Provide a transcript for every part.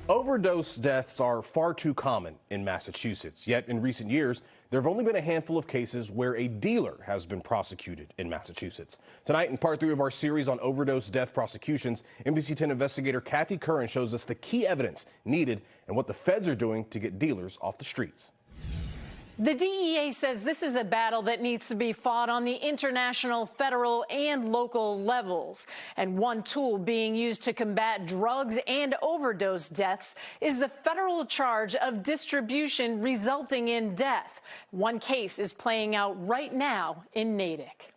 Overdose deaths are far too common in Massachusetts, yet in recent years, there have only been a handful of cases where a dealer has been prosecuted in Massachusetts. Tonight, in part 3 of our series on overdose death prosecutions, NBC 10 investigator Curran shows us the key evidence needed and what the feds are doing to get dealers off the streets. The DEA says this is a battle that needs to be fought on the international, federal, and local levels. And one tool being used to combat drugs and overdose deaths is the federal charge of distribution resulting in death. One case is playing out right now in Natick.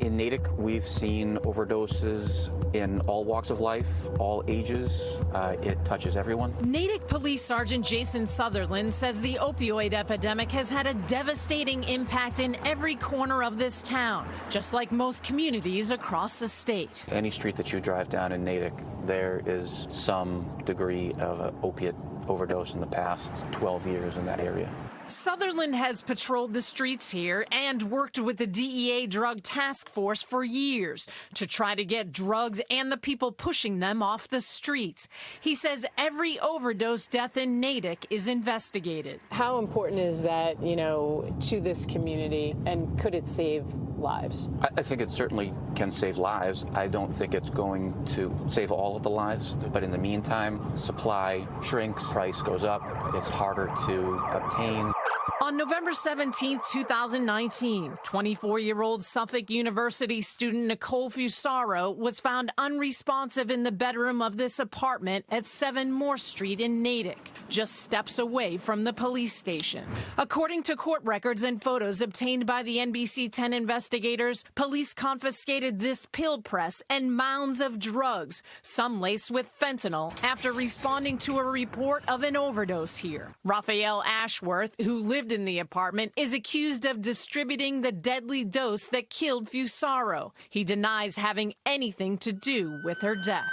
In Natick, we've seen overdoses in all walks of life, all ages. It touches everyone. Natick Police Sergeant Jason Sutherland says the opioid epidemic has had a devastating impact in every corner of this town, just like most communities across the state. Any street that you drive down in Natick, there is some degree of an opiate overdose in the past 12 years in that area. Sutherland has patrolled the streets here and worked with the DEA Drug Task Force for years to try to get drugs and the people pushing them off the streets. He says every overdose death in Natick is investigated. How important is that, to this community, and could it save lives? I think it certainly can save lives. I don't think it's going to save all of the lives, but in the meantime, supply shrinks, price goes up, it's harder to obtain. On November 17, 2019, 24-year-old Suffolk University student Nicole Fusaro was found unresponsive in the bedroom of this apartment at 7 Moore Street in Natick, just steps away from the police station. According to court records and photos obtained by the NBC 10 investigators, police confiscated this pill press and mounds of drugs, some laced with fentanyl, after responding to a report of an overdose here. Raphael Ashworth, who lived in the apartment, is accused of distributing the deadly dose that killed Fusaro. He denies having anything to do with her death.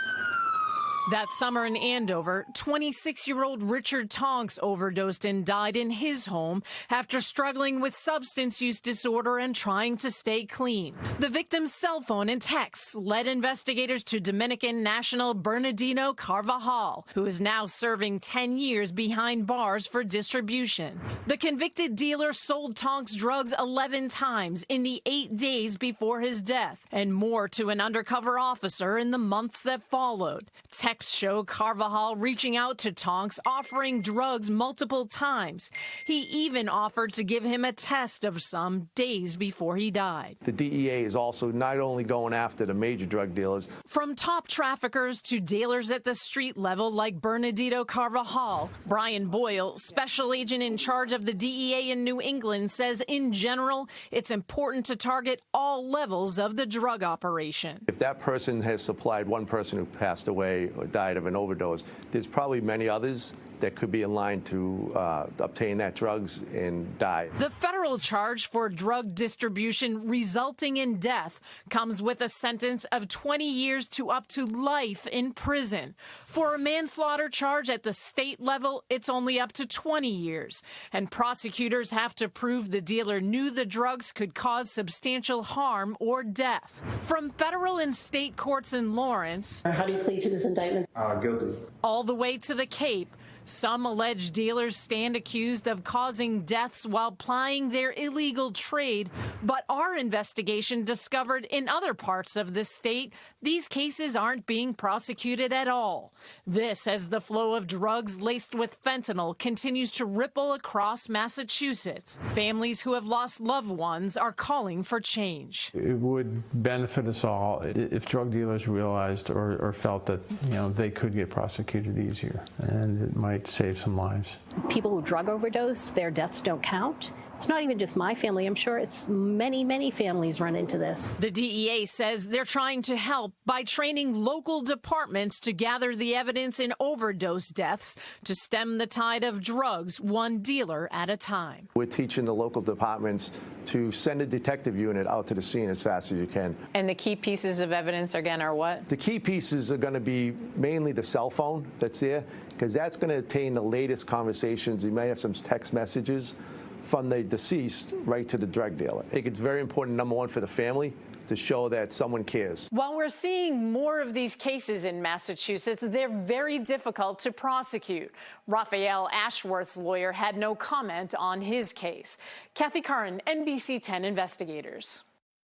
That summer in Andover, 26-year-old Richard Tonks overdosed and died in his home after struggling with substance use disorder and trying to stay clean. The victim's cell phone and texts led investigators to Dominican national Bernardino Carvajal, who is now serving 10 years behind bars for distribution. The convicted dealer sold Tonks drugs 11 times in the 8 days before his death, and more to an undercover officer in the months that followed. Texts show Carvajal reaching out to Tonks, offering drugs multiple times. He even offered to give him a test of some days before he died. The DEA is also not only going after the major drug dealers. From top traffickers to dealers at the street level like Bernardino Carvajal, Brian Boyle, special agent in charge of the DEA in New England, says in general, it's important to target all levels of the drug operation. If that person has supplied one person who passed away or died of an overdose, there's probably many others that could be in line to obtain that drugs and die. The federal charge for drug distribution resulting in death comes with a sentence of 20 years to up to life in prison. For a manslaughter charge at the state level, it's only up to 20 years. And prosecutors have to prove the dealer knew the drugs could cause substantial harm or death. From federal and state courts in Lawrence, how do you plead to this indictment? Guilty. All the way to the Cape, some alleged dealers stand accused of causing deaths while plying their illegal trade, but our investigation discovered in other parts of the state these cases aren't being prosecuted at all. This as the flow of drugs laced with fentanyl continues to ripple across Massachusetts. Families who have lost loved ones are calling for change. It would benefit us all if drug dealers realized or felt that they could get prosecuted easier, and it might save some lives. People who drug overdose, their deaths don't count. It's not even just my family. I'm sure it's many families run into this. The DEA says they're trying to help by training local departments to gather the evidence in overdose deaths to stem the tide of drugs, one dealer at a time. We're teaching the local departments to send a detective unit out to the scene as fast as you can. And the key pieces of evidence, again, are what? The key pieces are going to be mainly the cell phone that's there, because that's going to contain the latest conversations. You might have some text messages from the deceased right to the drug dealer. I think it's very important, number one, for the family to show that someone cares. While we're seeing more of these cases in Massachusetts, they're very difficult to prosecute. Raphael Ashworth's lawyer had no comment on his case. Kathy Curran, NBC 10 Investigators.